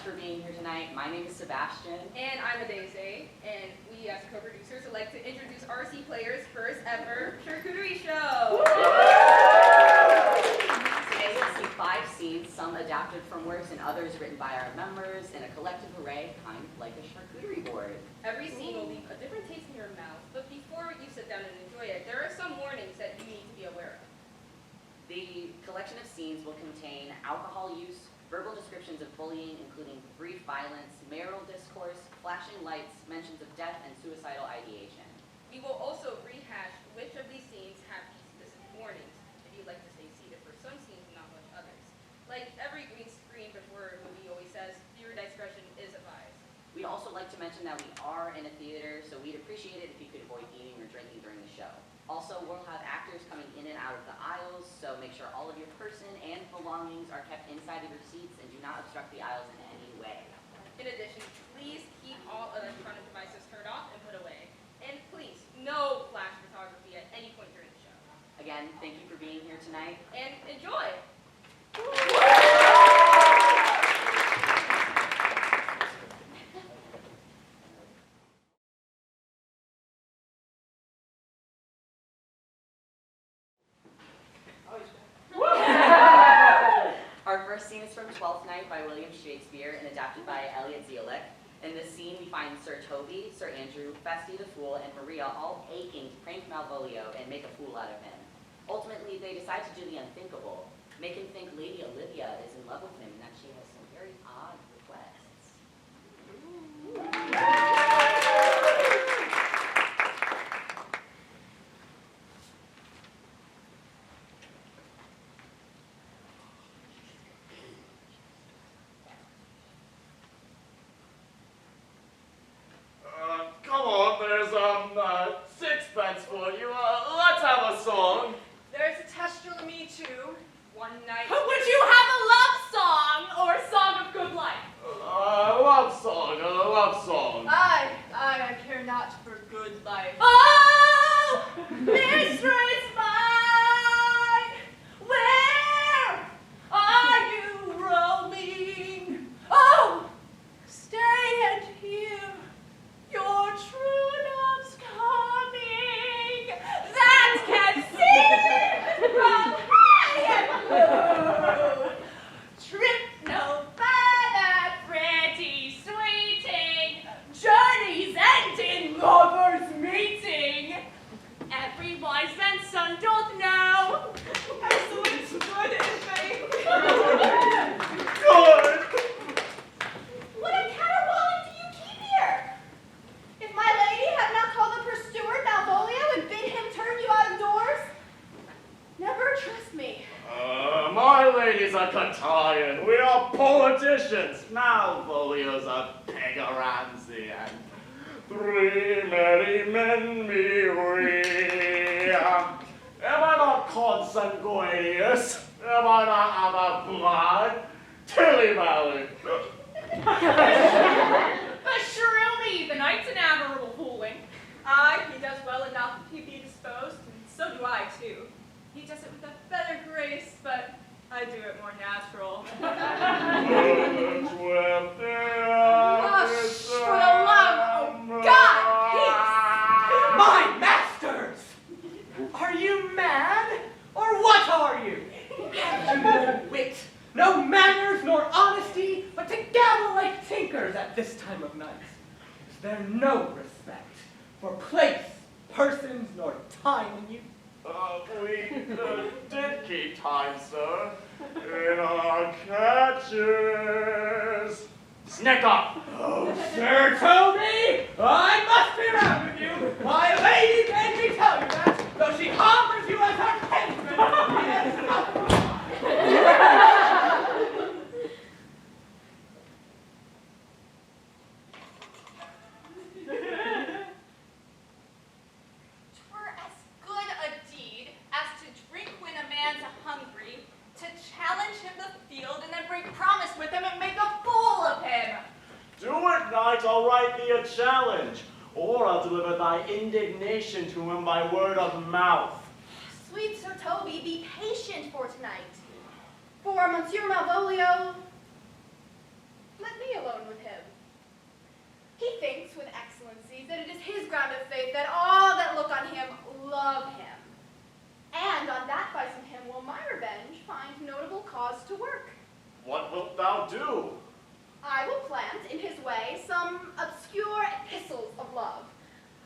for being here tonight. My name is Sebastian. And I'm Adaeze. And we, as co-producers, would like to introduce RC Players' first ever Charcuterie show. Today we'll see 5 scenes, some adapted from works and others written by our members in a collective array, kind of like a charcuterie board. Every scene will leave a different taste in your mouth, but before you sit down and enjoy it, there are some warnings that you need to be aware of. The collection of scenes will contain alcohol use, verbal descriptions of bullying, including brief violence, marital discourse, flashing lights, mentions of death, and suicidal ideation. We will also rehash which of these scenes have these specific warnings, if you'd like to stay seated for some scenes and not much others. Like every green screen before a movie always says, viewer discretion is advised. We'd also like to mention that we are in a theater, so we'd appreciate it if you could avoid eating or drinking during the show. Also, we'll have actors coming in and out of the aisles, so make sure all of your person and belongings are kept inside of your seats and do not obstruct the aisles in any way. In addition, please keep all electronic devices turned off and put away. And please, no flash photography at any point during the show. Again, thank you for being here tonight. And enjoy! Our first scene is from Twelfth Night by William Shakespeare and adapted by Eliot Ziolek. In this scene, we find Sir Toby, Sir Andrew, FESTE the Fool, and Maria all aching to prank Malvolio and make a fool out of him. Ultimately, they decide to do the unthinkable, make him think Lady Olivia is in love with him and that she has some very odd requests. Come on, there's sixpence for you. Let's have a song. There's a tester to me too. One night. Would you have a love song or a song of good life? A love song. I care not for good life. Oh, mistress mine, where are you roaming? Oh, stay and hear your true love's coming. That can sing from high and low. Trip no better, pretty sweeting. Journeys end in lovers' meeting. Every wise man's son doth know. Excellent, good in faith. Good. What a caterwauling do you keep here? If my lady had not called up her steward, Malvolio, and bid him turn you out of doors, never trust me. My lady's a Catalian. We are politicians. Malvolio's a Pegaranzi, and 3 merry men me we. Am I not consanguineous? Am I not of a blood? Tilly Valley. Beshrew me, the knight's an admirable fooling. Aye, he does well enough if he be disposed, and so do I too. He does it with a better grace, but I do it more natural. Hush, for the love of God, My masters! Are you mad? Or what are you? Have you no wit, no manners, nor honesty, but to gabble like tinkers at this time of night? Is there no respect for place, persons, nor time in you? We did keep time, sir, in our catches. Sneak up! Oh, Sir Toby, I must be round with you. My lady made me tell you that, though she offers you as her kinsman. twere as good a deed as to drink when a man's hungry, to challenge him the field, and then break promise with him and make a fool of him. Do it, knight, I'll write thee a challenge, or I'll deliver thy indignation to him by word of mouth. Sweet Sir Toby, be patient for tonight. For Monsieur Malvolio, let me alone. with him. He thinks with excellency that it is his ground of faith that all that look on him love him. And on that vice in him will my revenge find notable cause to work. What wilt thou do? I will plant in his way some obscure epistles of love,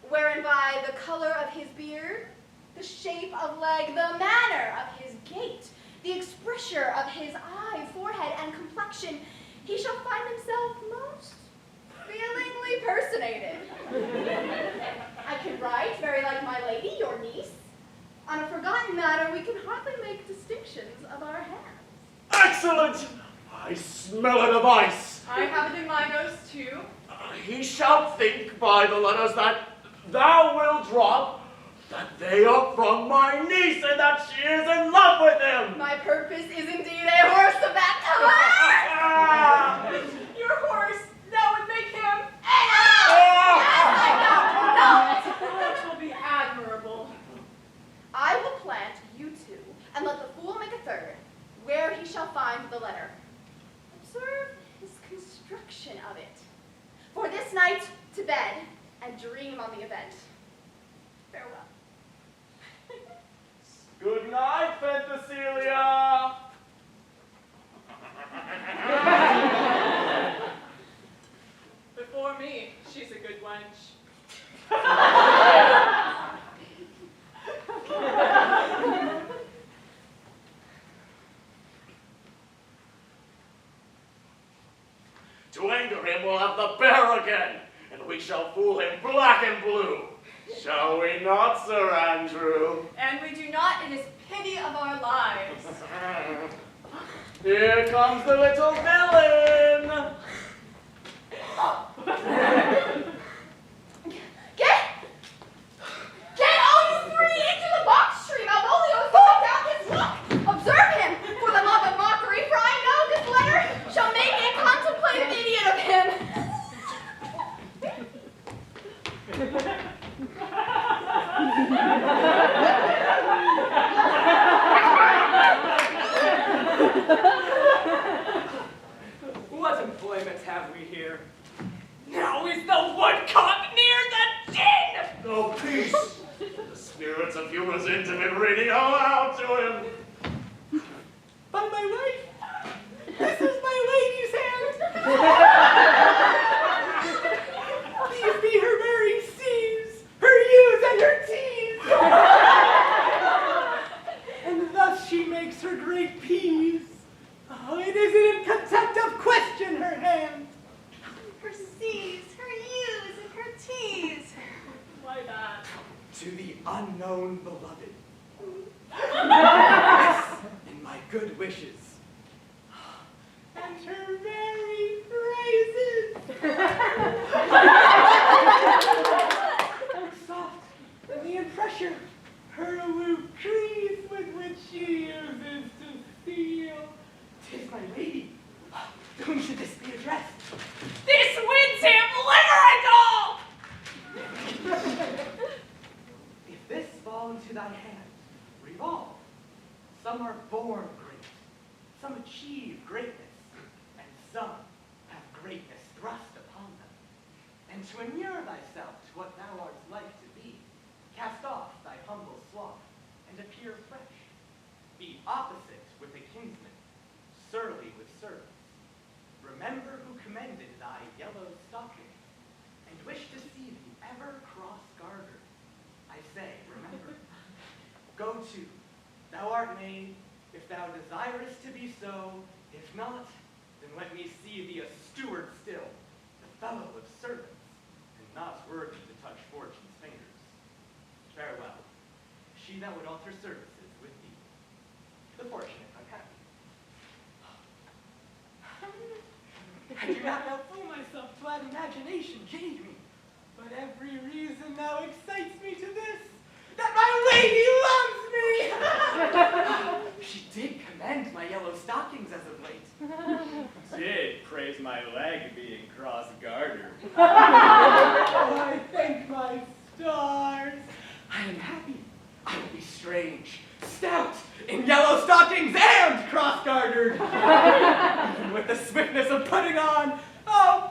wherein by the color of his beard, the shape of leg, the manner of his gait, the expression of his eye, forehead, and complexion, he shall find himself most feelingly personated. I can write very like my lady, your niece. On a forgotten matter, we can hardly make distinctions of our hands. Excellent! I smell it of ice. I have it in my nose too. He shall think by the letters that thou wilt drop that they are from my niece and that she is in love with him. My purpose is indeed a horse of that color. Your horse, that would make him. That will be admirable. I will plant you two, and let the fool make a third, where he shall find the letter. Observe his construction of it. For this night, to bed, and dream on the event. Farewell. Good night, Penthesilea. Before me, she's a good wench. To anger him, we'll have the bear again, and we shall fool him black and blue. Shall we not, Sir Andrew? And we do not in his pity of our lives. Here comes the little villain. Get all you three into the box tree. Malvolio is going down his luck. Observe him, for the love of mockery, for I know this letter shall make a contemplative idiot of him. What employment have we here? Now is the woodcock near the gin! Oh, peace. The spirits of humor's intimate reading aloud to him. By my life, this is my lady's hand. These be her very C's, her U's, and her T's. And thus she makes her great P's. Oh, it isn't in contempt of question, her hand. Her C's, her U's, and her T's. Why that? To the unknown beloved. This in my good wishes. And her very phrases. Soft and the impression, her aloof crease with which she uses to steal. 'Tis my lady. To whom should this be addressed? This wins him, liver and all! If this fall into thy hand, revolve. Some are born great, some achieve greatness, and some have greatness thrust upon them. And to inure thyself to what thou art like to be, cast off thy humble sloth, and appear fresh. Be opposite with a kinsman, surly with servants. Remember who commended thy yellow stocking, and wish to see thee ever cross-gartered. I say, remember. Go to, thou art made, if thou desirest to be so. If not, then let me see thee a steward still, the fellow of servants, and not worthy to touch fortune's fingers. Farewell. She that would alter services with thee, the fortunate unhappy. I do not now fool myself to what imagination gave me, but every reason now excites me to this, that my lady loves me! She did commend my yellow stockings as of late. Did praise my leg being cross-gartered. Oh, I thank my stars. I am happy. I will be strange, stout, in yellow stockings and cross-gartered. Even with the swiftness of putting on, oh,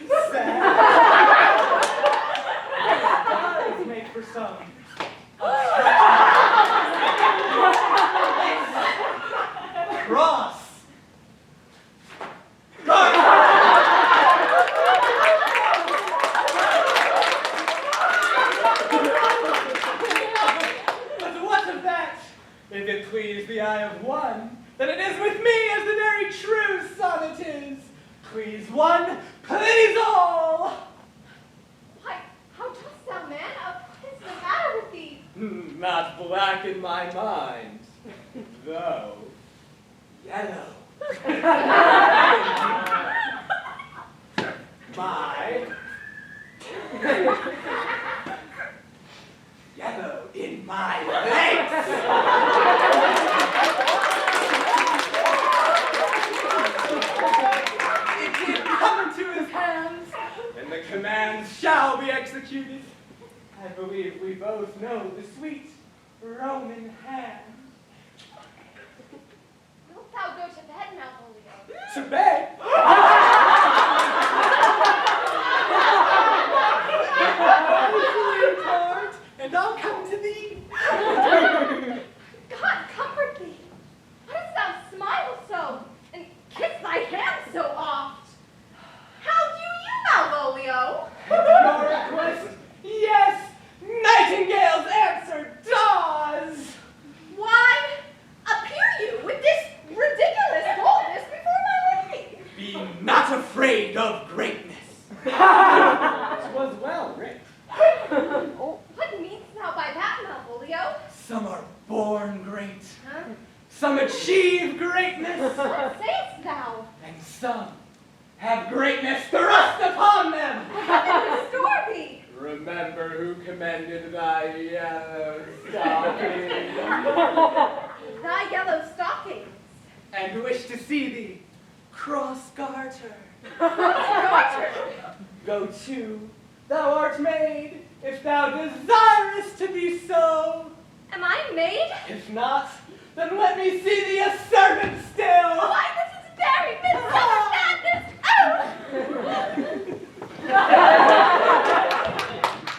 sad. It does make for some. Cross. If it please the eye of one, then it is with me as the very true sonnet is. Please one, please all. Why, how dost thou, man? What is the matter with thee? Not black in my mind, though yellow. My yellow in my legs. It did come into his hands, and the commands shall be executed. I believe we both know the sweet Roman hand. Wilt thou go to bed, Malvolio? To bed? And I'll come to thee. God comfort thee. Why dost thou smile so, and kiss thy hand so oft? How do you, Malvolio? Your request, yes, Nightingale's answer does. Why appear you with this ridiculous boldness before my lady? Be not afraid of greatness. 'Twas well writ. What meanest thou by that, Malvolio? Some are born great, Huh? some achieve greatness, What sayest thou? and some have greatness thrust upon them. Heaven restore thee! Remember who commended thy yellow stocking, Thy yellow stockings. and wish to see thee cross-gartered. Garter. Go to, thou art made, if thou desirest to be so. Am I maid? If not, then let me see thee a servant still. Why, this is very midsummer madness!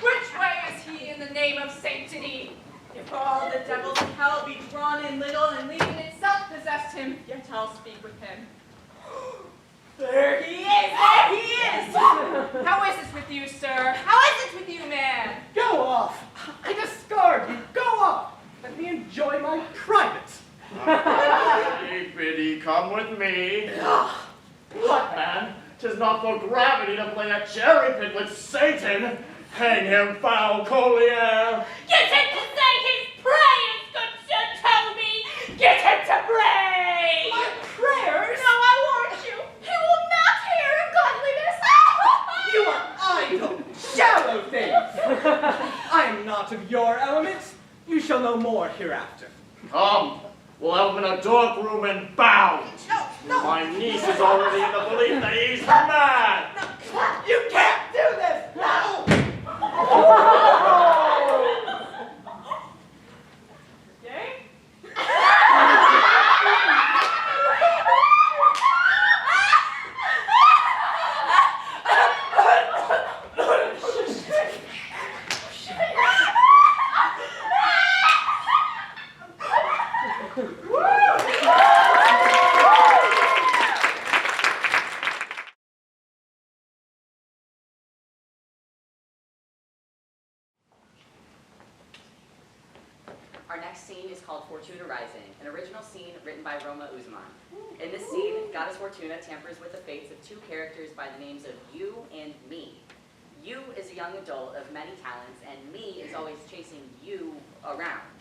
Which way is he in the name of sanctity? If all the devils in hell be drawn in little and leaving itself possessed him, yet I'll speak with him. There he is! There he is! How is it with you, sir? How is it with you, man? Go off. I discard you. Go off. Let me enjoy my private. Hey, biddy, come with me. What, man? 'Tis not for gravity to play at cherry pit with Satan. Hang him, foul collier. Get him to say his prayers, good Sir Toby! Get him to pray! My prayers? No, I warrant you, he will not hear of godliness! You are idle, shallow things. I am not of your element. You shall know more hereafter. Come, we'll open a dark room and bow. No. My niece is already in the belief that he's mad. You can't do this. No. Yay? Our next scene is called Fortuna Rising, an original scene written by Roma Uzzaman. In this scene, Goddess Fortuna tampers with the fates of two characters by the names of You and Me. You is a young adult of many talents, and Me is always chasing you around.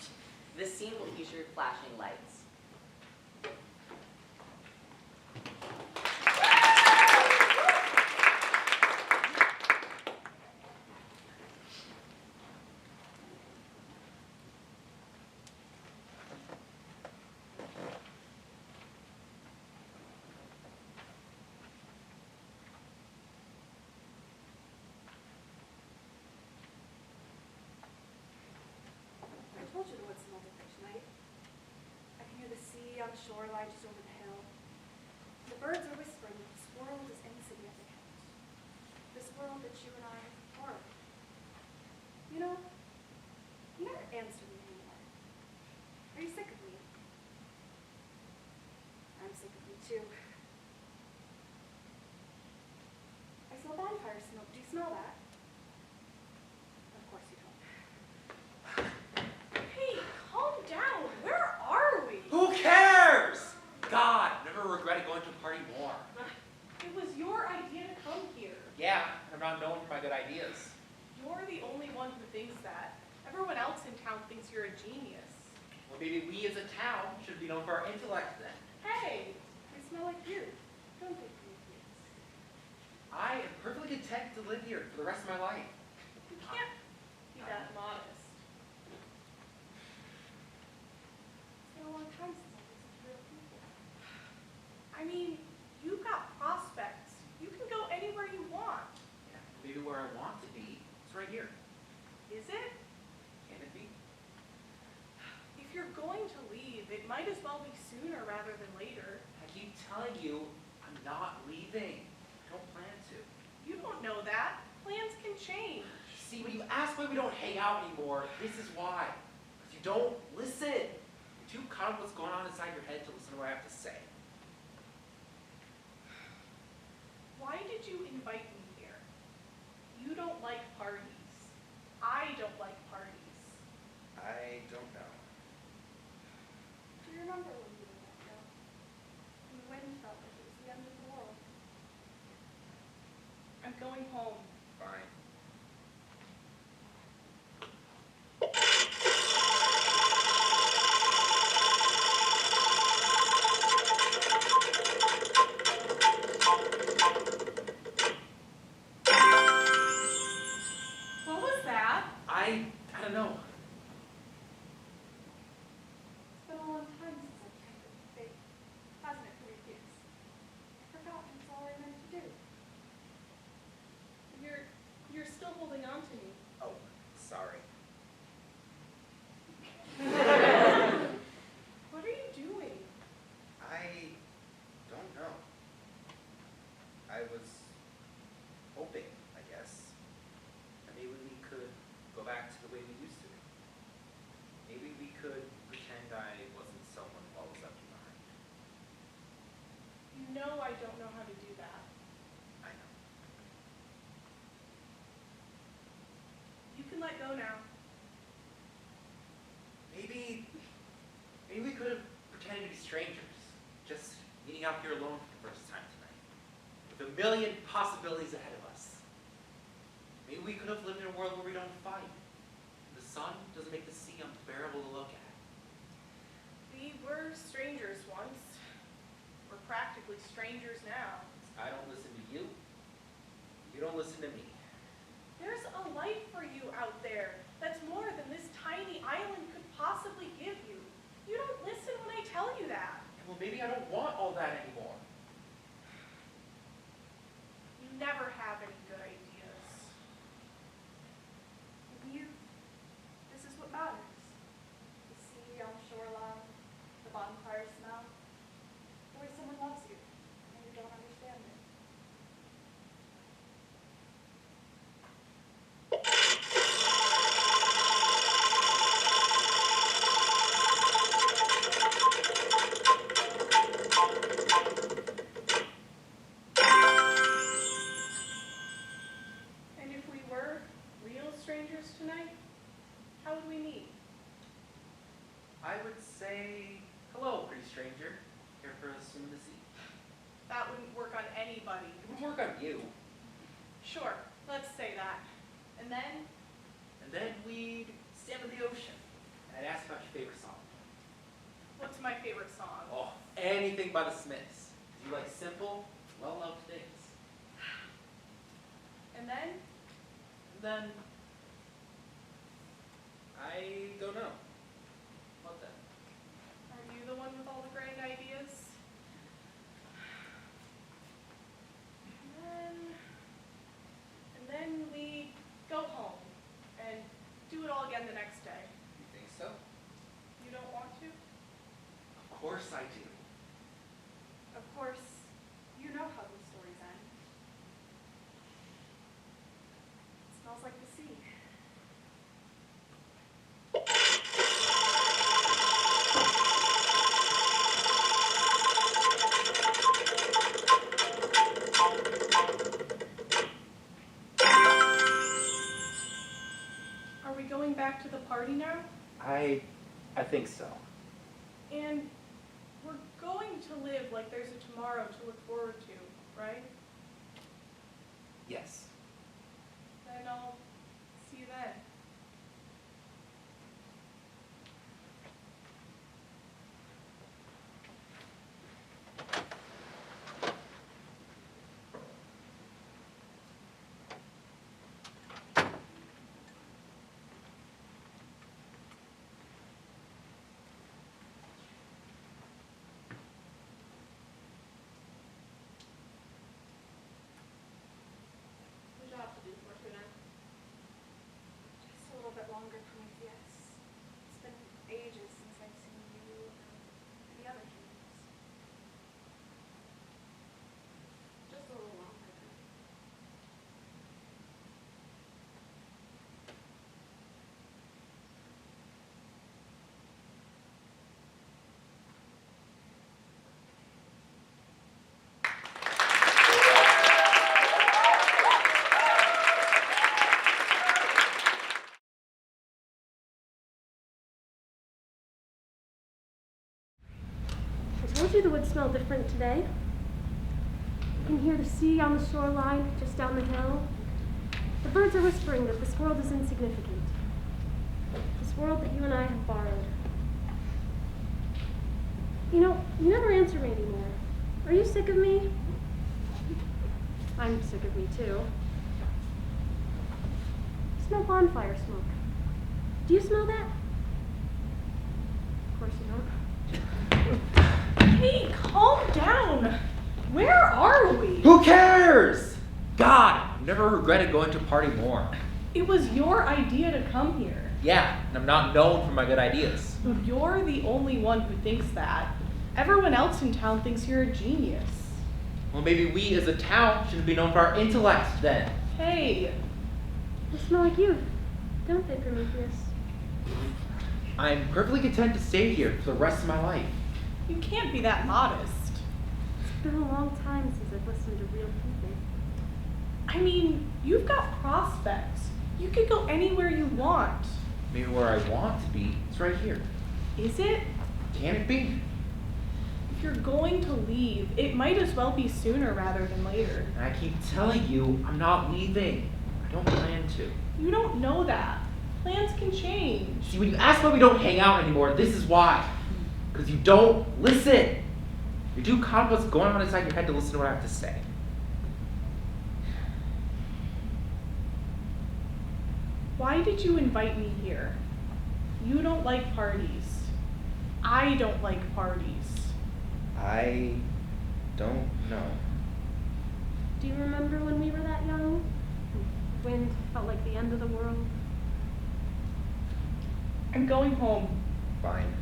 This scene will feature flashing lights. I told you the woods smelled of fish night. I can hear the sea on the shoreline just over the hill. The birds are whispering, but the squirrel is insignificant. world that you and I are. You know, you never answer me anymore. Are you sick of me? I'm sick of you too. I smell bonfire smoke. Do you smell that? Of course you don't. Hey, calm down. Where are we? Who cares? God, never regretted going to a party more. It was your idea to come here. Yeah, I'm not known for my good ideas. You're the only one who thinks that. Everyone else in town thinks you're a genius. Well, maybe we as a town should be known for our intellect then. Hey, I smell like you. Don't think me, please. I am perfectly content to live here for the rest of my life. you can't be that modest. It's been a long time since I've been such real people. I mean, you've got prospects. You can go anywhere you want. Yeah, maybe where I want to be is right here. Is it? Can it be? If you're going to leave, it might as well be sooner rather than later. I keep telling you, I'm not leaving. I don't plan to. You don't know that. Plans can change. See, when you ask why we don't hang out anymore, this is why. Because you don't listen. You're too caught up with what's going on inside your head to listen to what I have to say. Why did you invite me here? You don't like parties. I don't like parties. I don't know. Do you remember when we were let go? And the wind felt like it was the end of the world. I'm going home. Fine. What was that? I don't know. It's been a long time since I've tried to be fake, hasn't it, Prometheus? I've forgotten it's all I meant to do. You're still holding on to me. Oh, sorry. What are you doing? I don't know. I was hoping, I guess, that maybe we could go back to the way we used to be. Maybe we could pretend I wasn't someone who always left you behind. You know I don't know how to do that. I know. You can let go now. Maybe we could have pretended to be strangers, just meeting out here alone for the first time tonight, with a million possibilities ahead of us. Maybe we could have lived in a world where we don't fight. The sun doesn't make the sea unbearable to look at. We were strangers once. We're practically strangers now. I don't listen to you. You don't listen to me. There's a life for you out there that's more than this tiny island could possibly give you. You don't listen when I tell you that. Well, maybe I don't want all that anymore. You never have any good ideas. And you, this is what matters. The sea on the shoreline, the bonfire smell. The way someone loves you, and you don't understand it. And if we were real strangers tonight, how would we meet? I would say, hello, pretty stranger. Care for a swim in the sea? That wouldn't work on anybody. It would work on you. Sure, let's say that. And then, And then we'd stand by the ocean. And I'd ask about your favorite song. what's my favorite song? Oh, anything by the Smiths. You like simple, well-loved things. And then, Then, I don't know. What then? are you the one with all the grand ideas? And then we go home and do it all again the next day. You think so? You don't want to? Of course I do. Of course, you know how these stories end. going back to the party now? I think so. And we're going to live like there's a tomorrow to look forward to, right? Yes. Then I'll see you then. Job to do, Fortuna. Just a little bit longer, Prometheus. It's been ages since I've seen you and the other humans. Just a little longer. I told you the wood smelled different today. You can hear the sea on the shoreline just down the hill. The birds are whispering that this world is insignificant. This world that you and I have borrowed. You know, you never answer me anymore. Are you sick of me? I'm sick of me too. I smell bonfire smoke. Do you smell that? Of course you don't. Hey, calm down. Where are we? Who cares? God, I've never regretted going to a party more. It was your idea to come here. Yeah, and I'm not known for my good ideas. You're the only one who thinks that. Everyone else in town thinks you're a genius. Well, maybe we as a town should be known for our intellect then. Hey. They smell like youth, don't they, Prometheus? I'm perfectly content to stay here for the rest of my life. You can't be that modest. It's been a long time since I've listened to real people. I mean, you've got prospects. You could go anywhere you want. Maybe where I want to be is right here. Is it? Can it be? If you're going to leave, it might as well be sooner rather than later. And I keep telling you, I'm not leaving. I don't plan to. You don't know that. Plans can change. See, when you ask why we don't hang out anymore, this is why. Because you don't listen. You're too caught up with what's going on inside your head to listen to what I have to say. Why did you invite me here? You don't like parties. I don't like parties. I don't know. Do you remember when we were that young? Wind felt like the end of the world. I'm going home. Fine.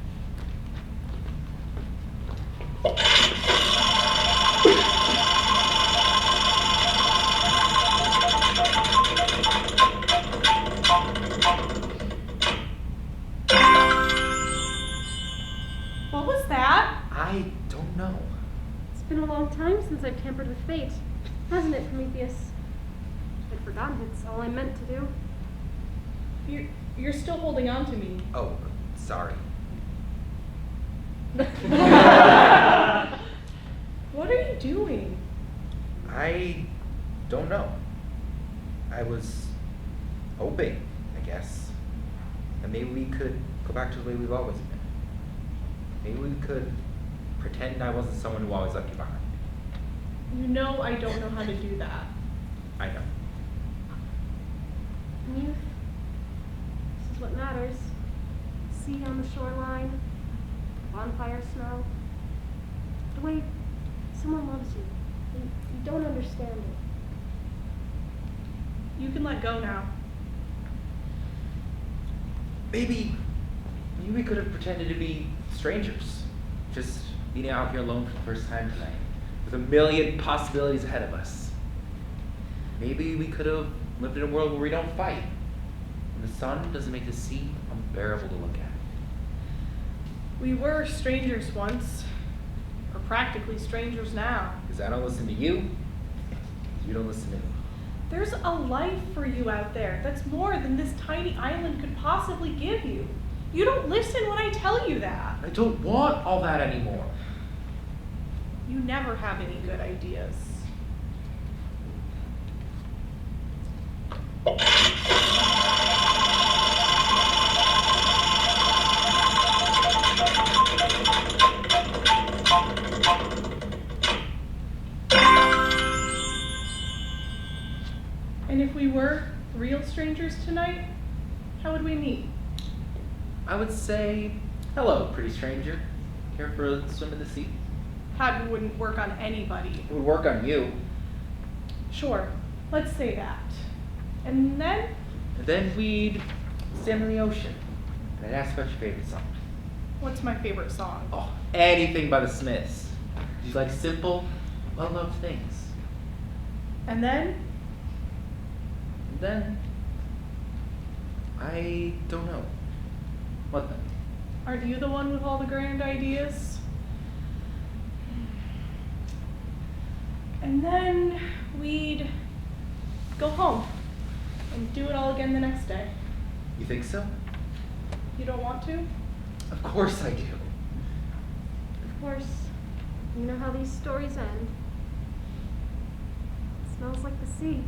What was that? I don't know. It's been a long time since I've tampered with fate, hasn't it, Prometheus? I'd forgotten it's all I meant to do. You're still holding on to me. Oh, sorry. What are you doing? I don't know. I was hoping, I guess, that maybe we could go back to the way we've always been. Maybe we could pretend I wasn't someone who always left you behind. You know I don't know how to do that. I know. Youth. This is what matters. Sea on the shoreline, bonfire smell. The way someone loves you. You don't understand it. You can let go now. Maybe we could have pretended to be strangers. Just being out here alone for the first time tonight, with a million possibilities ahead of us. Maybe we could have lived in a world where we don't fight, and the sun doesn't make the sea unbearable to look at. We were strangers once. We're practically strangers now. Because I don't listen to you, you don't listen to me. There's a life for you out there that's more than this tiny island could possibly give you. You don't listen when I tell you that. I don't want all that anymore. You never have any good ideas. And if we were real strangers tonight, how would we meet? I would say, hello, pretty stranger. Care for a swim in the sea? That wouldn't work on anybody. It would work on you. Sure, let's say that. And then? And then we'd stand in the ocean. And I'd ask about your favorite song. What's my favorite song? Oh, anything by the Smiths. You like simple, well-loved things. And then? And then, I don't know. What then? Are you the one with all the grand ideas? And then we'd go home and do it all again the next day. You think so? You don't want to? Of course I do. Of course, you know how these stories end. It smells like the sea.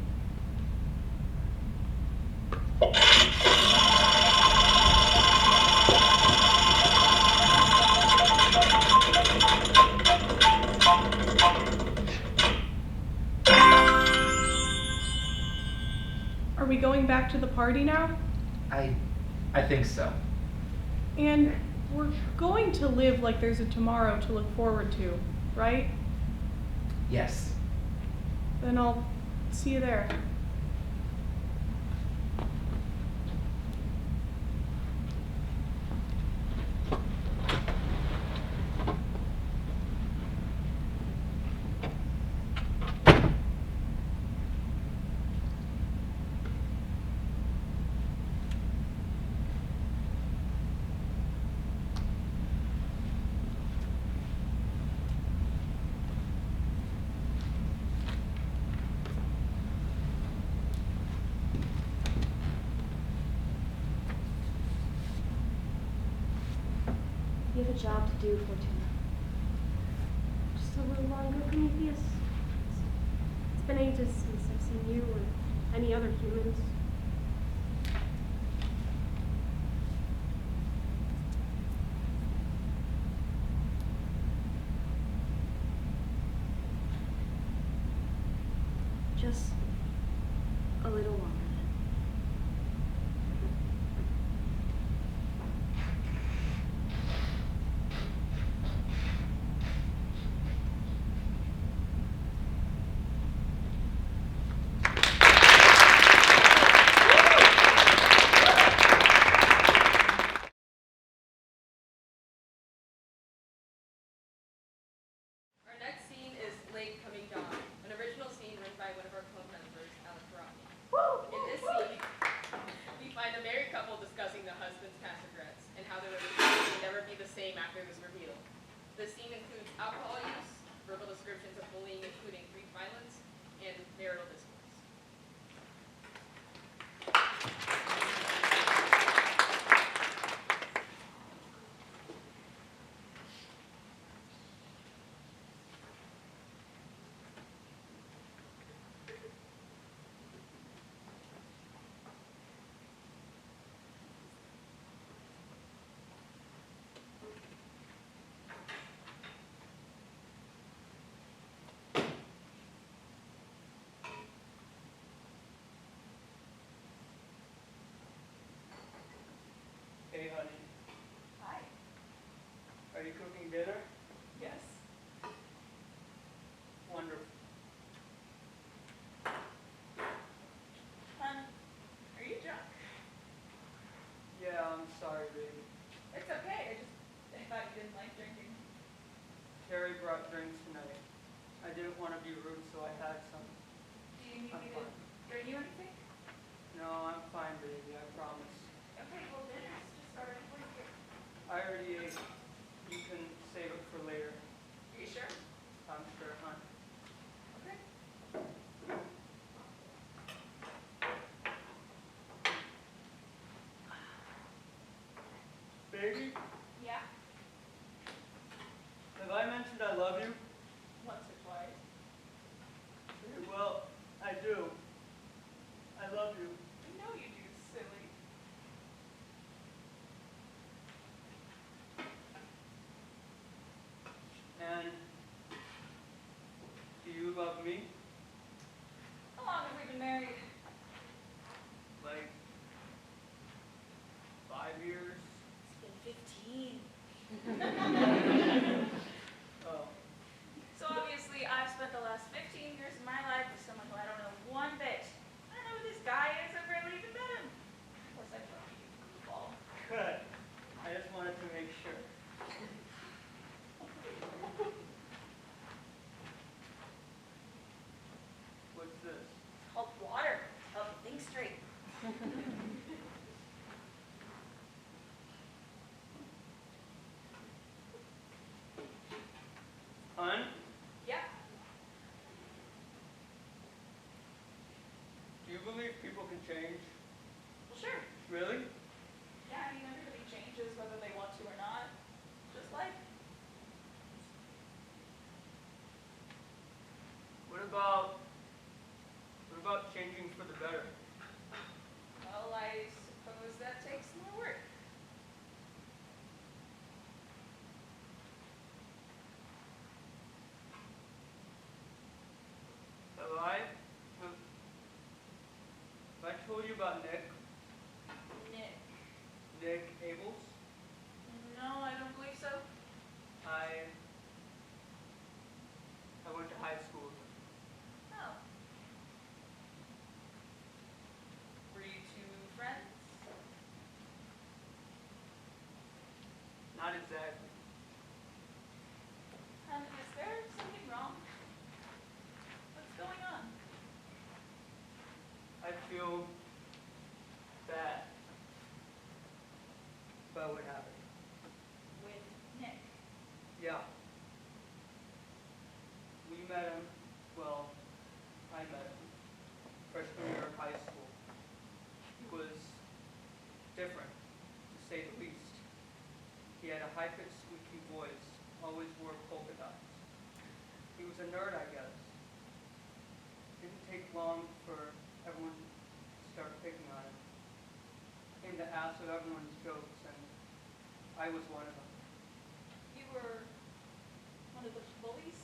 Are we going back to the party now? I think so. And we're going to live like there's a tomorrow to look forward to, right? Yes. Then I'll see you there. You have a job to do, Fortuna. Just a little longer, Prometheus. It's been ages since I've seen you or any other humans. Just a little longer. Our next scene is Lake Coming Dawn, an original scene written by one of our club members, Alec Korotney. In this scene, we find a married couple discussing the husband's past regrets and how their relationship will never be the same after this reveal. The scene includes alcohol use, verbal descriptions of bullying including Greek violence, and marital discourse. Hey, honey. Hi. Are you cooking dinner? Yes. Wonderful. Hon, are you drunk? Yeah, I'm sorry, baby. It's okay. I thought you didn't like drinking. Terry brought drinks tonight. I didn't want to be rude, so I had some. Do you need I'm me to fine. bring you anything? No, I'm fine, baby. I promise. Okay, well dinner's just started. What is it? I already ate. You can save it for later. Are you sure? I'm sure, hon. Okay. Baby, Yeah? have I mentioned I love you? Once or twice. Well, I do. I love you. I know you do, silly. And do you love me? How long have we been married? Like 5 years? It's been 15. Oh. So obviously I've spent the last 15 years of my life with someone who I don't know one bit. I don't know who this guy is, I've barely even met him. Of course I love you, goofball. Good. I just wanted to make sure. What's this? It's called water. Help you think straight. Hun? Yeah? Do you believe people can change? Well, sure. Really? Yeah, I mean, everybody changes whether they want to or not. Just like, What about changing for the better? well, I suppose that takes more work. Have I told you about Nick? Nick. Nick Abels? No, I don't believe so. I went to high school with him. Oh. Were you two friends? Not exactly. Is there something wrong? What's going on? I feel bad about what happened. With Nick. Yeah. We met him, well, I met him, freshman year of high school. He was different, to say the least. He had a high-pitched, squeaky voice, always wore polka dots. He was a nerd, I guess. Didn't take long for everyone to start picking on him. Came to ask of everyone's jokes, and I was one of them. You were one of the bullies?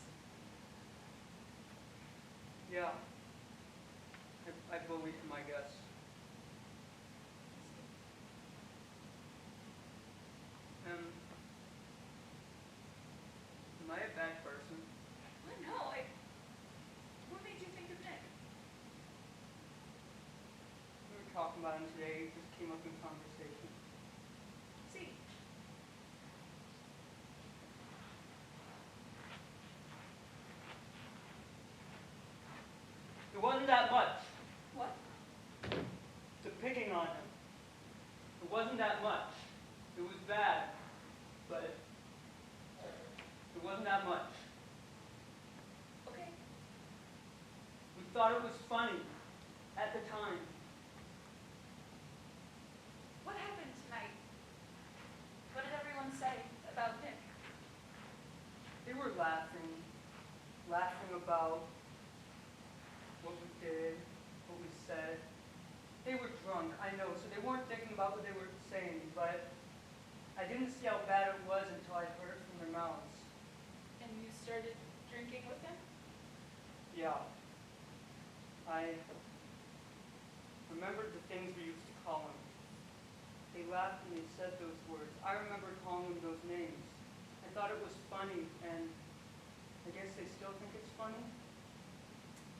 Yeah. I bullied him, I guess. Am I a bad person? I know. What made you think of Nick? We were talking about him today. It just came up in conversation. See. It wasn't that much. What? The picking on him. It wasn't that much. It was bad, but it wasn't that much. Okay. We thought it was funny at the time. What happened tonight? What did everyone say about Nick? They were laughing about what we did, what we said. They were drunk, I know, so they weren't thinking about what they were saying, but I didn't see how bad it was until I heard it from their mouths. And you started drinking with him? Yeah. I remembered the things we used to call him. They laughed when they said those words. I remember calling them those names. I thought it was funny, and I guess they still think it's funny.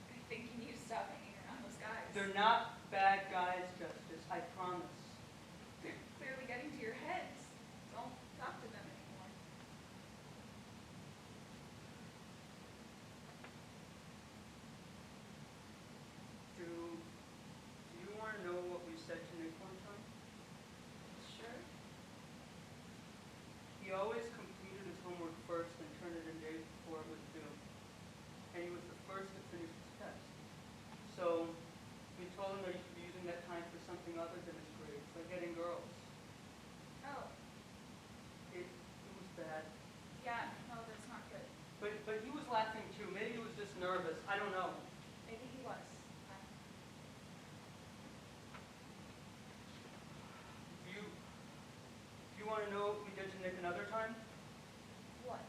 I think you need to stop hanging around those guys. They're not bad guys, Justice, I promise. They're clearly getting to your heads. Don't talk to them anymore. Do you want to know what we said to Nick one time? Sure. He always completed his homework first and turned it in days before it was due. And he was the first to finish his test. So we told him that he should be using that time for something other than his grades, like getting girls. Oh. nervous. I don't know. Maybe he was. Do you want to know what we did to Nick another time? What?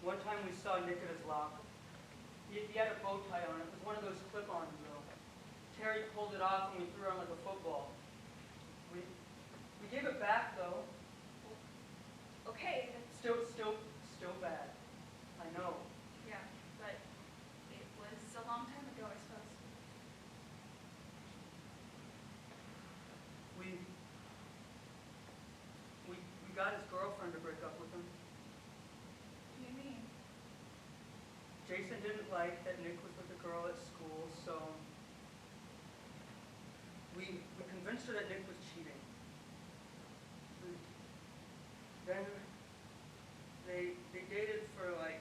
One time we saw Nick at his locker. He had a bow tie on. It was one of those clip-ons, though. Terry pulled it off and we threw it on like a football. We gave it back, though. Okay. Still bad. I know. Yeah, but it was a long time ago, I suppose. We got his girlfriend to break up with him. What do you mean? Jason didn't like that Nick was with a girl at school, so we convinced her that Nick was cheating. Then they dated for like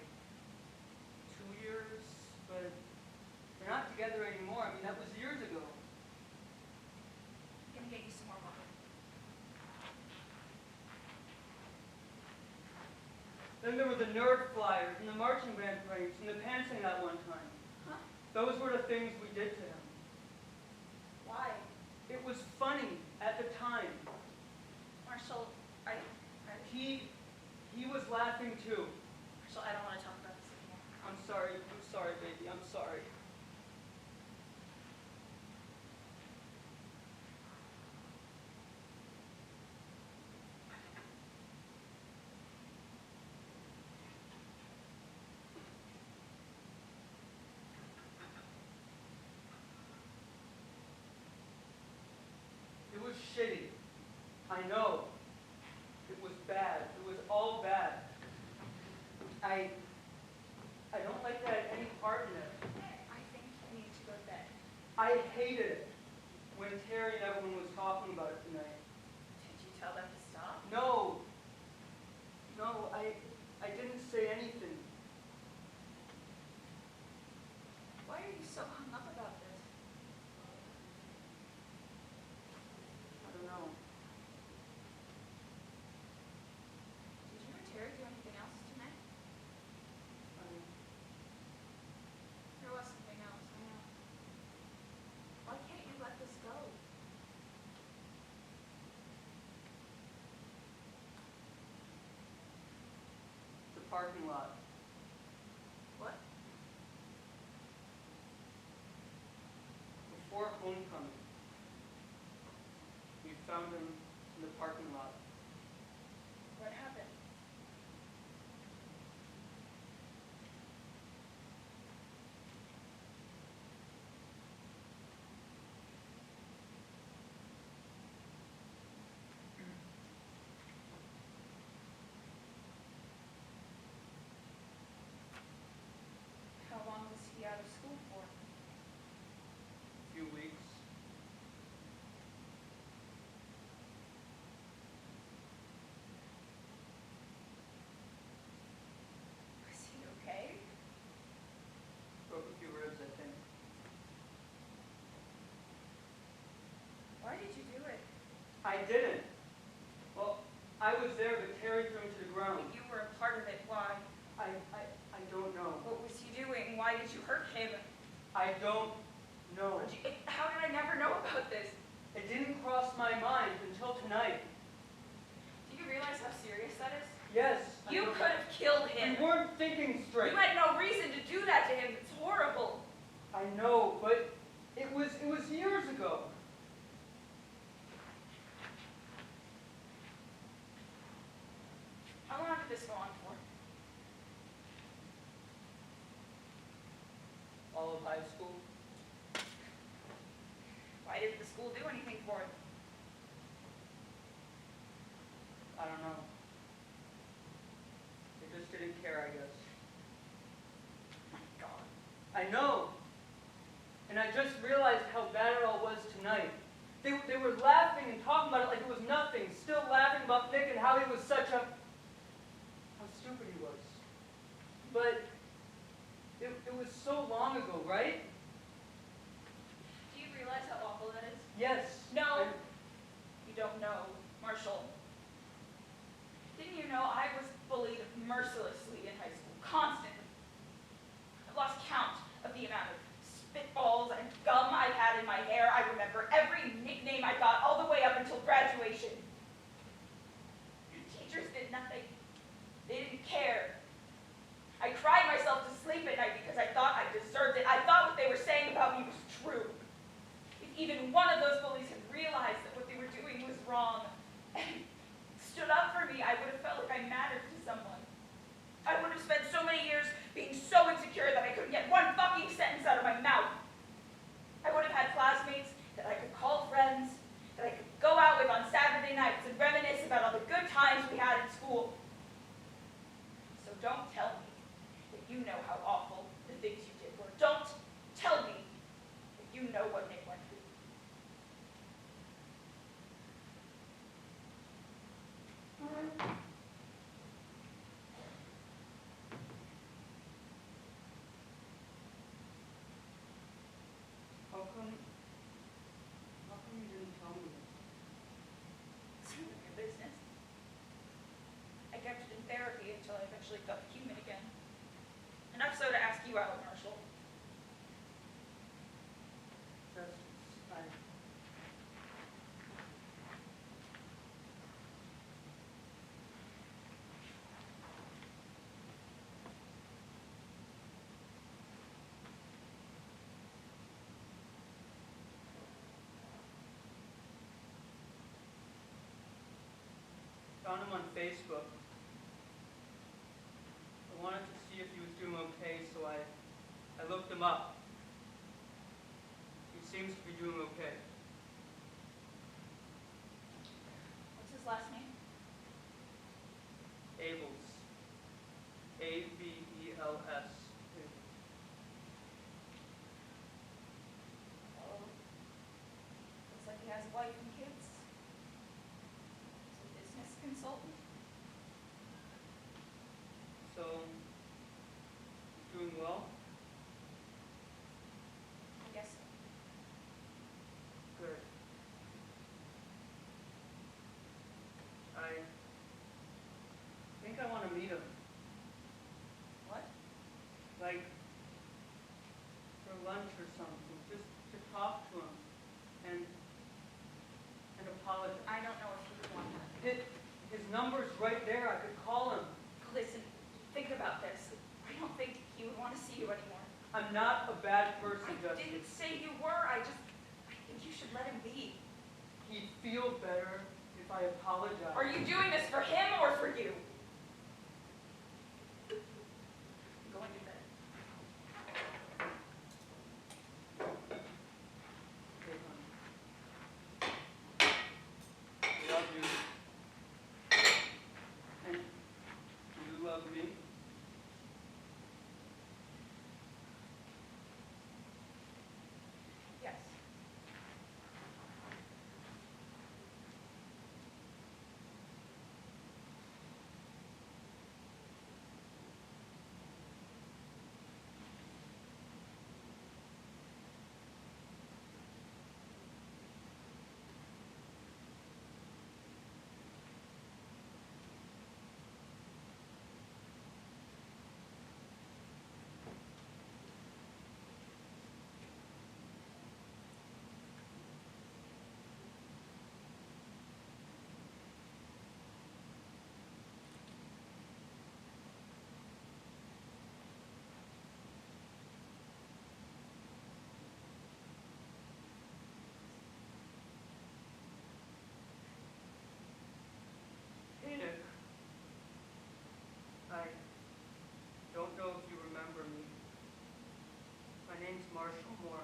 2 years, but they're not together anymore. I mean, that was years ago. I'm gonna get you some more water. Then there were the nerd flyers and the marching band pranks and the pantsing that one time. Huh? Those were the things we did to him. Why? It was funny at the time. Marshall, He was laughing too. Marshall, I don't want to talk about this anymore. I'm sorry, baby, I'm sorry. It was shitty. I know. It was bad. It was all bad. I don't like that I had any part in it. I think you need to go to bed. I hated it when Terry and everyone was talking about it tonight. Did you tell them to stop? No, I didn't say anything. Why are you so hung up about this? I don't know. Did you and Terry do anything else tonight? There was something else, I know. Why can't you let this go? The parking lot. What? Before homecoming, we found him in the parking lot. What happened? How long was he out of school for? A few weeks. Was he okay? Broke a few ribs, I think. Why did you do it? I didn't. Well, I was there, but Terry threw him to the ground. If you were a part of it, why? I don't know. What was he doing? Why did you hurt him? I don't know. How did I never know about this? It didn't cross my mind until tonight. Do you realize how serious that is? Yes. I You know. could have killed him. We weren't thinking straight. You had no reason to do that to him. It's horrible. I know, but it was years ago. How long did this go on for? All of high school. Why didn't the school do anything for it? I don't know. They just didn't care, I guess. My God. I know. And I just realized how bad it all was tonight. They were laughing and talking about it like it was nothing, still laughing about Nick and how he was such a... how stupid he was. But it was so long ago, right? Do you realize how awful that is? Yes. No. You don't know, Marshall. Didn't you know I was bullied mercilessly in high school? Constantly. true. If even one of those bullies had realized that what they were doing was wrong and stood up for me, I would have felt like I mattered to someone. I would have spent so many years being so insecure that I couldn't get one fucking sentence out of my mouth. I would have had classmates that I could call friends, that I could go out with on Saturday nights and reminisce about all the good times we had in school. So don't tell me that you know how awful the things you did were. Don't tell me that you know what they went through. How come you didn't tell me this? It's none of your business. I kept it in therapy until I eventually felt human again. Enough so to ask you out, Marshall. Found him on Facebook. I wanted to see if he was doing okay, so I looked him up. He seems to be doing okay. What's his last name? Abels. A-B-E-L-S. Oh, looks like he has a wife and kids. He's a business consultant. So, doing well? I guess so. Good. I think I want to meet him. What? Like, for lunch or something, just to talk to him and apologize. I don't know if you would want that. His number's right there. I could call him. Listen, think about this. I don't think he would want to see you anymore. I'm not a bad person, I Justice. didn't say you were. I think you should let him be. He'd feel better if I apologized. Are you doing this for him or for you? I'm going to bed. Okay, honey. I love you. And you love me? Yes. Hey, Nick. I don't know if you remember me. My name's Marshall Moore.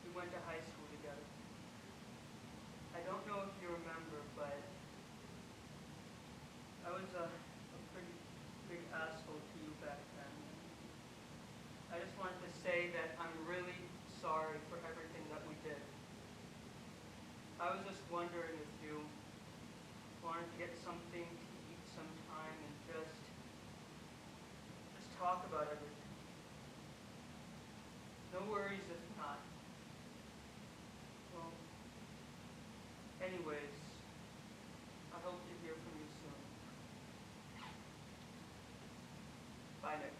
We went to high school together. I don't know if you remember, but I was a pretty big asshole to you back then. I just wanted to say that I'm really sorry for everything that we did. I was just wondering if you wanted to get something to eat sometime and just talk about everything. No worries if not. Well, anyways, I hope to hear from you soon. Bye, Nick.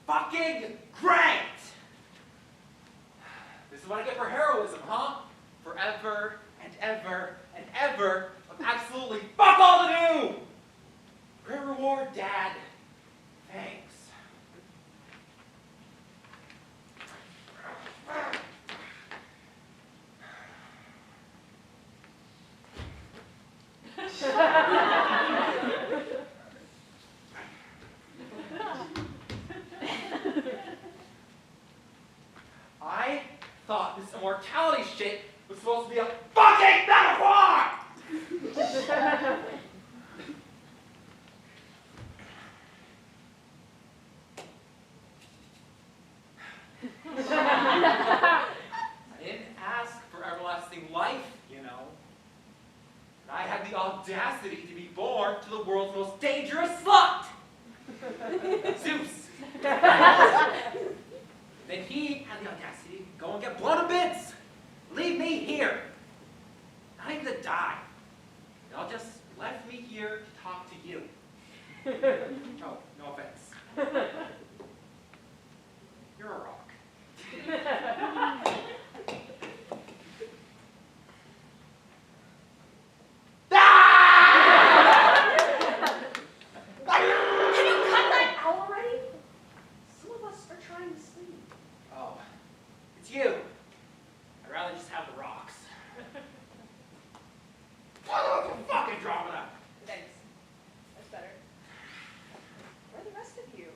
fucking great! This is what I get for heroism, huh? Forever and ever and ever of absolutely fuck all to do! Great reward, Dad. Thanks. I thought this immortality shit was supposed to be a fucking metaphor! I didn't ask for everlasting life, you know. And I had the audacity to be born to the world's most dangerous slut! Zeus. Then he had the audacity to go and get blown to bits. Leave me here. Not even to die. Y'all just left me here to talk to you. Oh, no offense. You're a rock. You. I'd rather just have the rocks. What the fucking drama? Thanks. That's better. Where are the rest of you?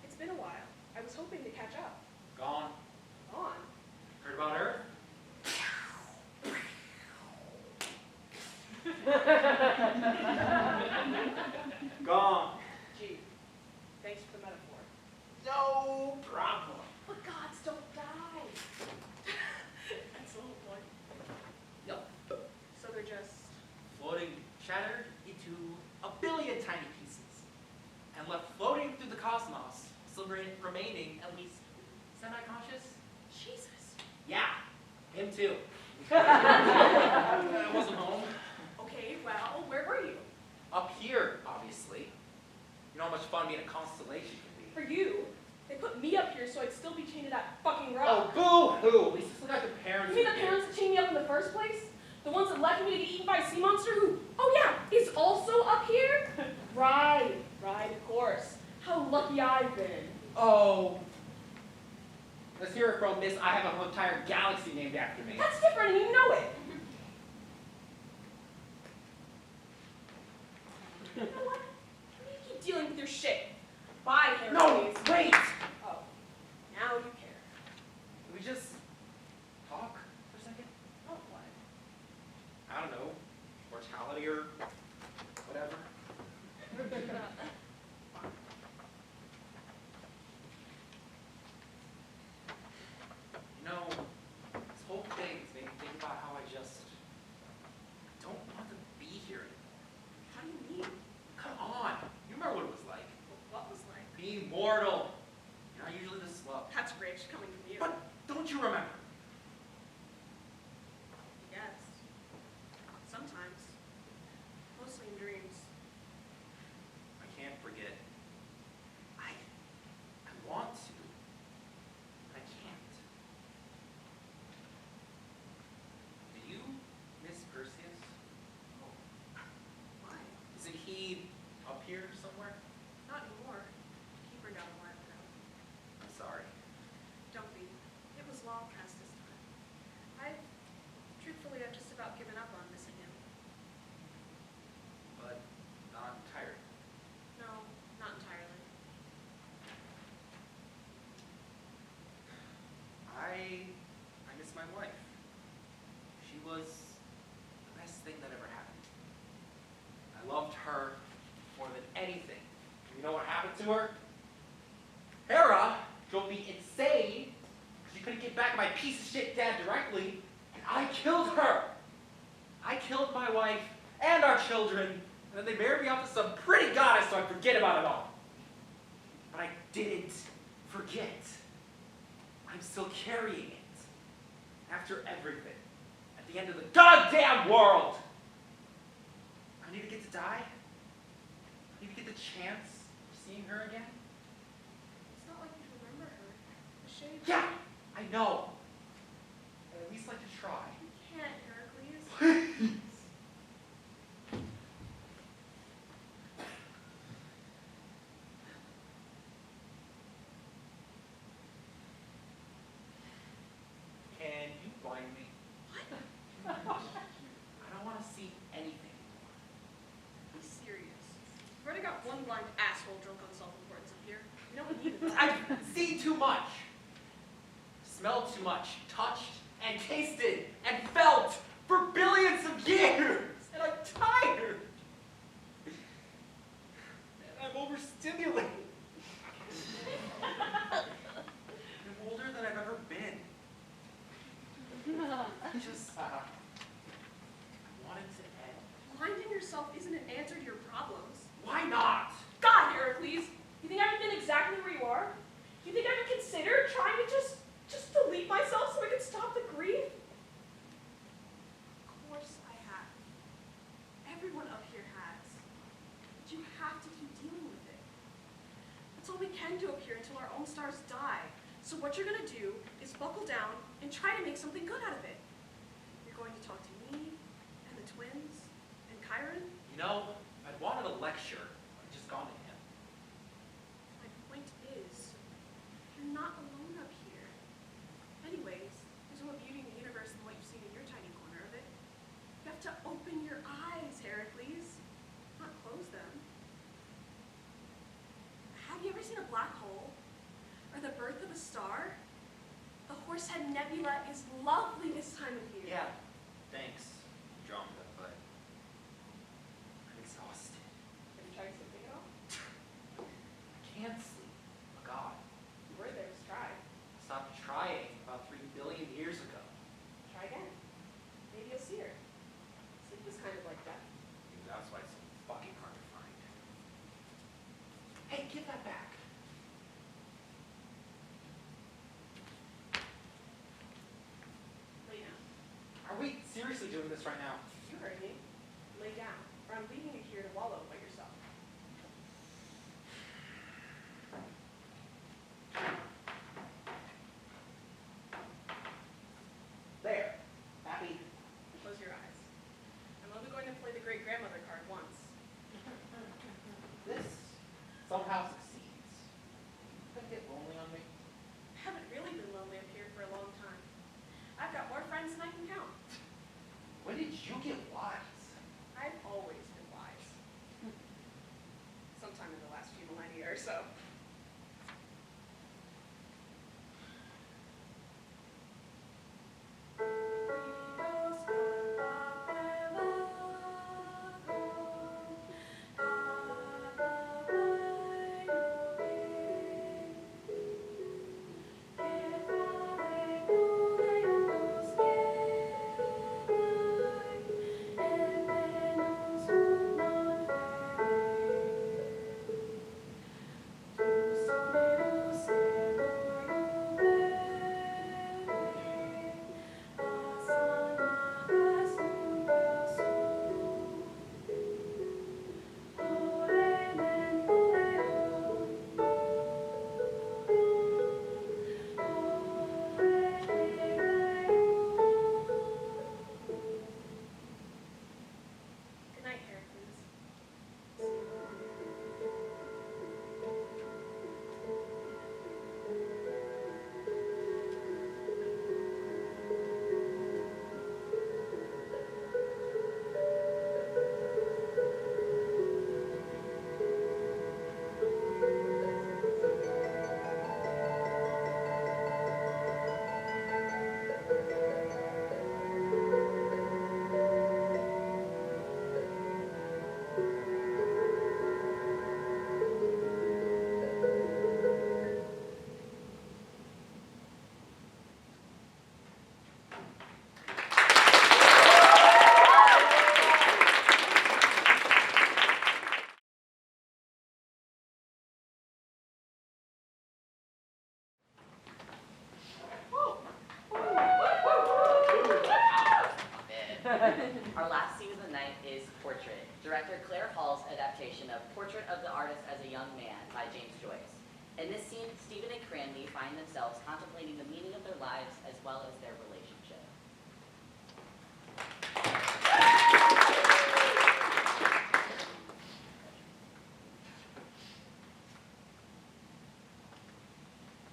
It's been a while. I was hoping to catch up. Gone. Gone? Heard about Earth? Gone. Gee, thanks for the metaphor. No problem. But gods don't die. That's the whole point. Yep. So they're just... Floating, shattered into a billion tiny pieces, and left floating through the cosmos, still remaining at least semi-conscious. Jesus. Yeah, him too. I wasn't home. Okay, well, where were you? Up here, obviously. You know how much fun being a constellation can be. For you? They put me up here so I'd still be chained to that fucking rock. Oh, boo-hoo! At least it's like the parents. You mean the parents that chained me up in the first place? The ones that left me to get eaten by a sea monster who, oh yeah, is also up here? Right, of course. How lucky I've been. Oh. Let's hear it from Miss I have an entire galaxy named after me. That's different and you know it. You know what? You keep dealing with your shit. Bye, Harry. No, wait! Oh, now you care. Can we just talk for a second? Oh, what? I don't know. Mortality or whatever. You know, this whole thing has made me think about how I just don't want to be here anymore. How do you mean? Come on. You remember what it was like? What was like? Being mortal. You're not usually this slow. That's rich coming from you. But don't you remember? Yes. Sometimes. Mostly in dreams. I can't forget. I want to. But I can't. Do you miss Perseus? Oh. Why? Isn't he up here somewhere? Not anymore. Keeper got a while ago. I'm sorry. Don't be. It was long past his time. Truthfully, I've just about given up on missing him. But not entirely. No, not entirely. I miss my wife. She was the best thing that ever happened. I loved her more than anything. You know what happened to her? Hera drove me insane because she couldn't get back at my piece of shit dad directly, and I killed her. I killed my wife and our children, and then they married me off to some pretty goddess so I forget about it all. But I didn't forget. I'm still carrying it. After everything. At the end of the goddamn world. I need to get to die. I need to get the chance of seeing her again. It's not like you Yeah, I know. I'd at least like to try. You can't, Heracles. Can you blind me? What? I don't want to see anything Be serious. You've already got one blind asshole drunk on self-importance up here. You don't need it. I've seen too much. Smelled too much. Touched and tasted and felt for billions of years. And I'm tired. And I'm overstimulated. I'm older than I've ever been. Just, I want it to end. Blinding yourself isn't an answer to your problems. Why not? God, Heracles, you think I haven't been exactly where you are? You think I haven't considered trying to just delete myself so I can stop the grief? Of course I have. Everyone up here has. But you have to keep dealing with it. That's all we can do up here until our own stars die. So what you're gonna do is buckle down and try to make something good out of it. You're going to talk to me, and the twins, and Kaitlyn. You know, I'd wanted a lecture. I've just gone to him. My point is, you're not alone up here. Anyways, there's more beauty in the universe than what you've seen in your tiny corner of it. You have to open your eyes, Heracles, not close them. Have you ever seen a black hole? Or the birth of a star? The Horsehead Nebula is lovely this time of year. Yeah, thanks, Andromeda, but I'm exhausted. Have you tried sleeping at all? I can't sleep. Oh, God. You were there, just try. I stopped trying about 3 billion years ago. Try again. Maybe you'll see her. Sleep is kind of like that. Maybe that's why it's so fucking hard to find. Hey, give that back. Lay down. Are we seriously doing this right now? You heard me. Lay down, or I'm leaving you here to wallow by yourself. There. Happy? Close your eyes. I'm only going to play the great-grandmother card once. This somehow succeeds. Could it get lonely on me? I haven't really been lonely up here for a long time. I've got more friends than I can count. When did you get wise? I've always been wise. Sometime in the last few millennia or so. Good night, Heracles. Our last scene of the night is Portrait, director Claire Hall's adaptation of Portrait of the Artist as a Young Man by James Joyce. In this scene, Stephen and Cranley find themselves contemplating the meaning of their lives as well as their relationship.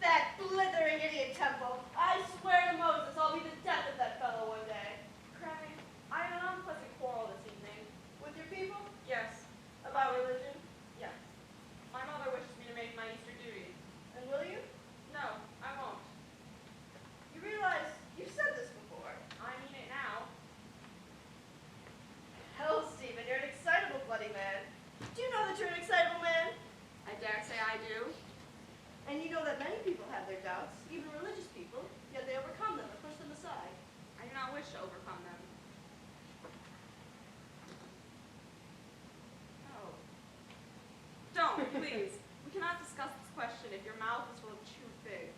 That blithering idiot Temple. I swear to Moses I'll be the death of that fellow one day. Cranley, I had an unpleasant quarrel this evening. With your people? Yes. About religion? Yes. My mother wishes me to make my Easter duty. And will you? No, I won't. You realize you've said this before. I mean it now. Hell, Stephen, you're an excitable bloody man. Do you know that you're an excitable man? I dare say I do. And you know that many people have their doubts, even religious people, yet they overcome them and push them aside. I do not wish to overcome them. Oh. Don't, please. We cannot discuss this question if your mouth is full of chewed fig.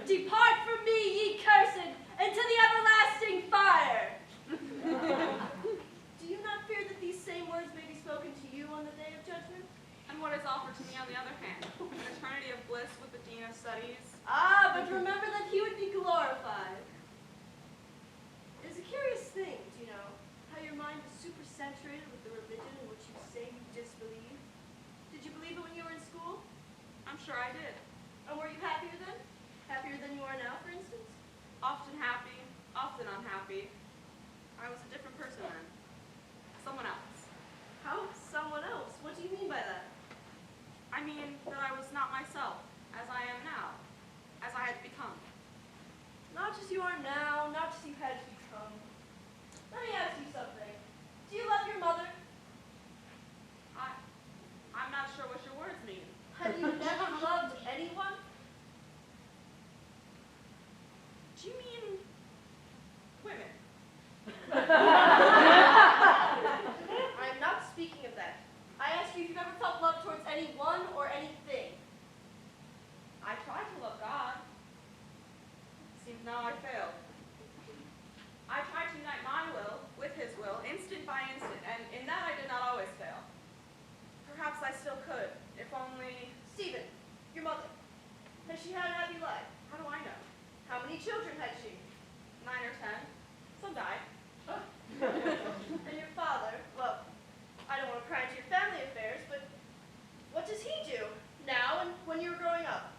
Depart from me, ye cursed, into the everlasting fire! Do you not fear that these same words may be spoken to you on the day of judgment? And what is offered to me on the other hand? An eternity of bliss with the Dean of Studies? Ah, but remember that he would be glorified. It is a curious thing, do you know, how your mind is supersaturated with the religion in which you say you disbelieve. Did you believe it when you were in school? I'm sure I did. And were you happier then? Happier than you are now, for instance? Often happy, often unhappy. I was a different person then. Someone else. How? Someone else? What do you mean by that? I mean that I was not myself, as I am now, as I had become. Not as you are now, not as you had become. Let me ask you something. Do you love your mother? I'm not sure what your words mean. Have you never loved anyone? Do you mean women? I'm not speaking of that. I ask you if you've ever felt love towards anyone or anything. I tried to love God. Seems now I failed. I tried to unite my will with his will, instant by instant, and in that I did not always fail. Perhaps I still could, if only... Stephen, your mother. Has she had a happy life? How do I know? How many children had she? 9 or 10. Some died. And your father, well, I don't want to pry into your family affairs, but what does he do now and when you were growing up?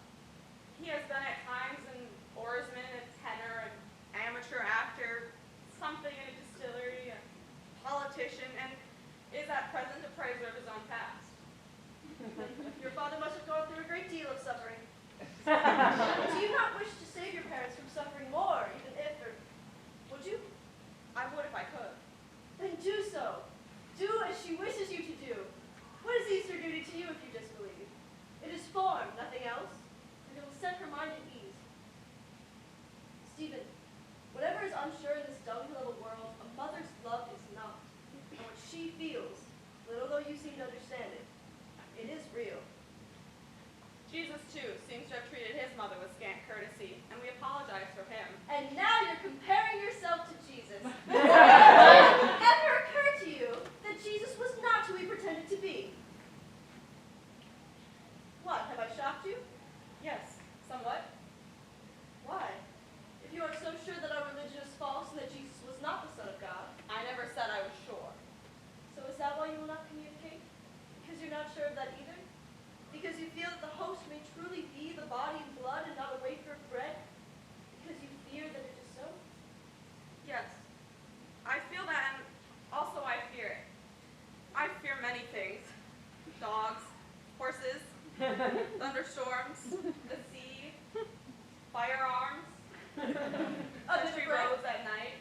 He has been at times an oarsman, a tenor, an amateur actor, something in a distillery, a politician, and is at present a praiser of his own past. Your father must have gone through a great deal of suffering. Do you not wish to save your parents from suffering more, even if, or would you? I would if I could. Then do so. Do as she wishes you to do. What is Easter duty to you if you disbelieve? It is form, nothing else, and it will set her mind at ease. Stephen, whatever is unsure in this dunghill of a world, a mother's love is not. And what she feels, little though you seem to understand it, it is real. Jesus, too, seems to have treated his mother with scant courtesy, and we apologize for him. And now you're comparing yourself to Jesus. Ever occurred to you that Jesus was not who he pretended to be? What, have I shocked you? Yes, somewhat. Why? If you are so sure that our religion is false and that Jesus was not the Son of God. I never said I was sure. So is that why you will not communicate? Because you're not sure of that either? Because you feel that the host may truly be the body and blood and not a wafer of bread? Because you fear that it is so? Yes, I feel that, and also I fear it. I fear many things. Dogs, horses, thunderstorms, the sea, firearms, country roads at night,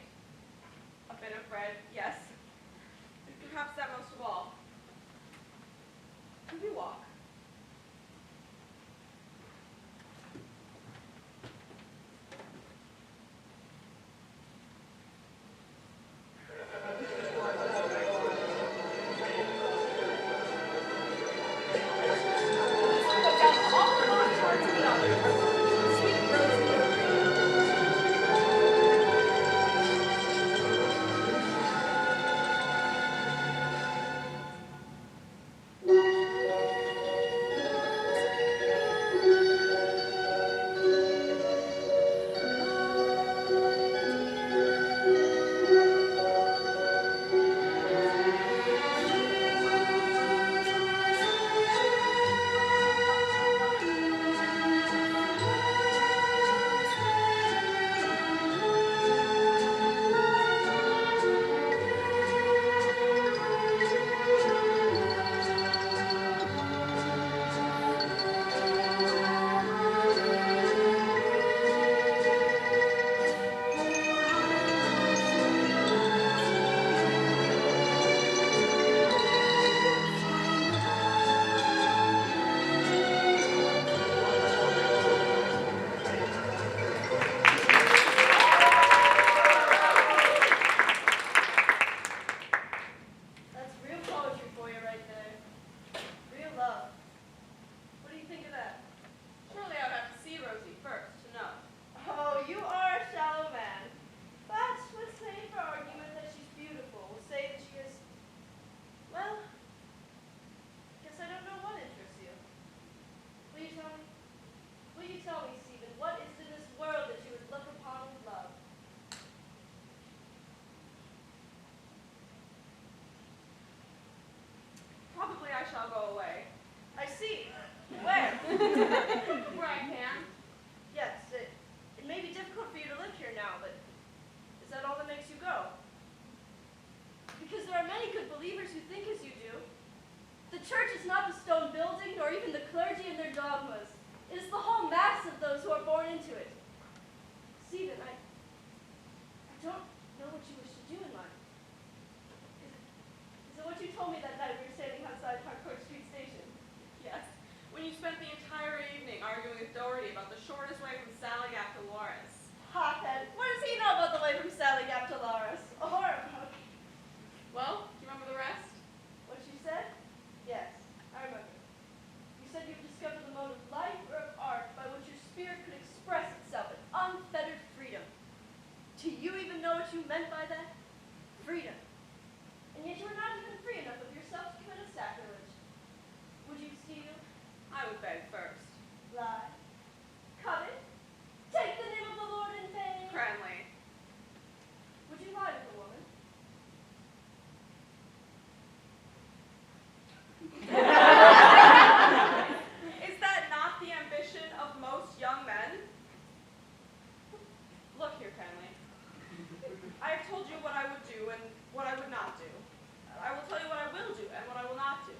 a bit of bread, yes. And perhaps that most of all. Could we walk? tell me, Stephen, what is in this world that you would look upon with love? Probably I shall go away. I see. Where? Where I can. Yes, it may be difficult for you to live here now, but is that all that makes you go? Because there are many good believers who think as you do. The church is not the stone building, nor even the clergy and their dogmas. It is the whole mass of those who are born into it. Stephen, I don't know what you wish to do in life. Is it what you told me that night we were standing outside Harcourt Street Station? Yes. When you spent the entire evening arguing with Doherty about the shortest way from Sally Gap to Lawrence. Hothead, what does he know about the way from Sally Gap to Laura's? Or about... Well, do you remember the rest? What you said? Yes, I remember. You said you discovered the mode of life or of art by which your spirit could express itself in unfettered freedom. Do you even know what you meant by that? Freedom. And yet you are not even free enough of yourself to commit a sacrilege. Would you steal? I would beg first. Lie? Covet? Take the name of the Lord in vain? Cranley. Would you lie with a woman? Is that not the ambition of most young men? Look here, Cranley. I have told you what I would do and what I would not do. I will tell you what I will do and what I will not do.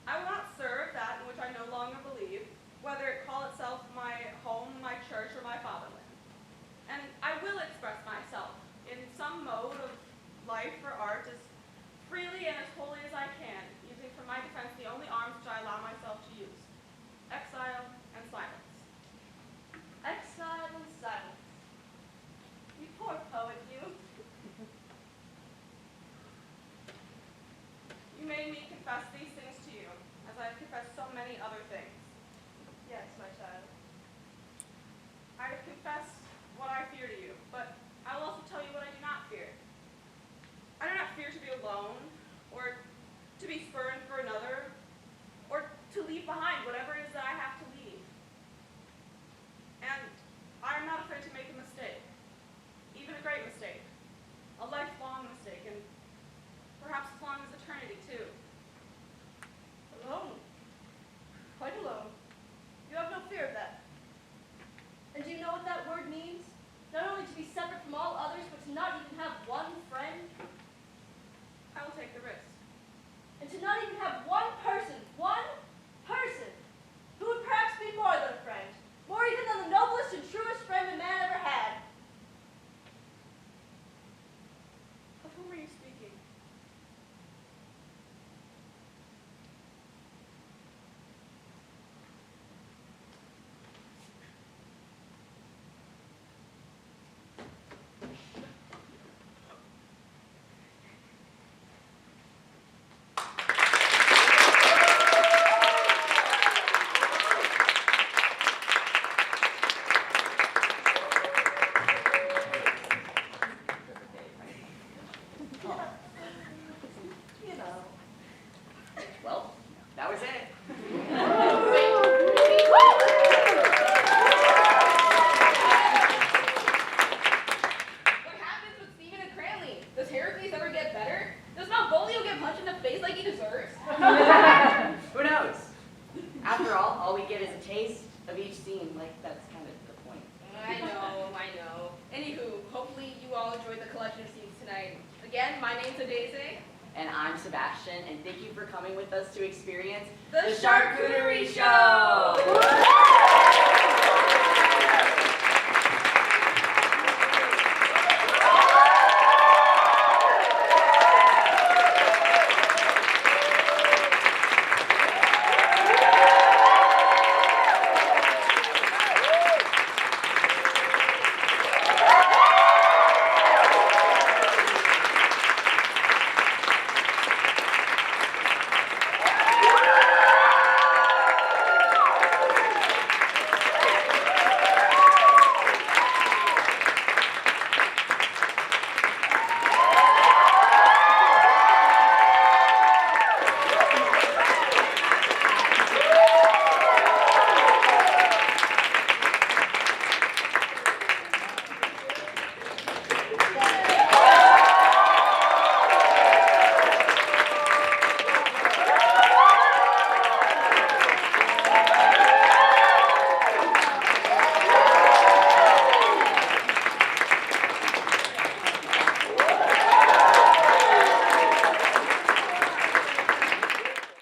I will not serve that in which I no longer believe, whether it call itself my home, my church, or my fatherland. And I will express myself in some mode of life or art as freely and as wholly as I can, using for my defense the only arms which I allow myself to use: exile and silence. Exile and silence. You poor poet, you. You made me confess these things to you, as I have confessed so many other things. Yes, my child. I have confessed what I fear to you, but I will also tell you what I do not fear. I do not fear to be alone, or to be spurned for another, or to leave behind whatever it is that I have to leave. And I am not afraid to make a mistake, even a great mistake, a lifelong mistake, and perhaps as long as eternity, too. Alone. Quite alone. You have no fear of that. And do you know what that word means? Not only to be separate from all others, but to not even have one friend. I will take the risk. And to not even have one person, who would perhaps be more than a friend, more even than the noblest and truest friend a man ever had. Of whom are you speaking? You know. Well, that was it. What happens with Stephen and Cranley? Does Heracles ever get better? Does Malvolio get punched in the face like he deserves? Who knows? After all we get is a taste of each scene. Like, that's kind of the point. I know. Anywho, hopefully you all enjoyed the collection of scenes tonight. Again, my name's Adaeze. And I'm Sebastian, and thank you for coming with us to experience The Charcuterie Charcuterie Show!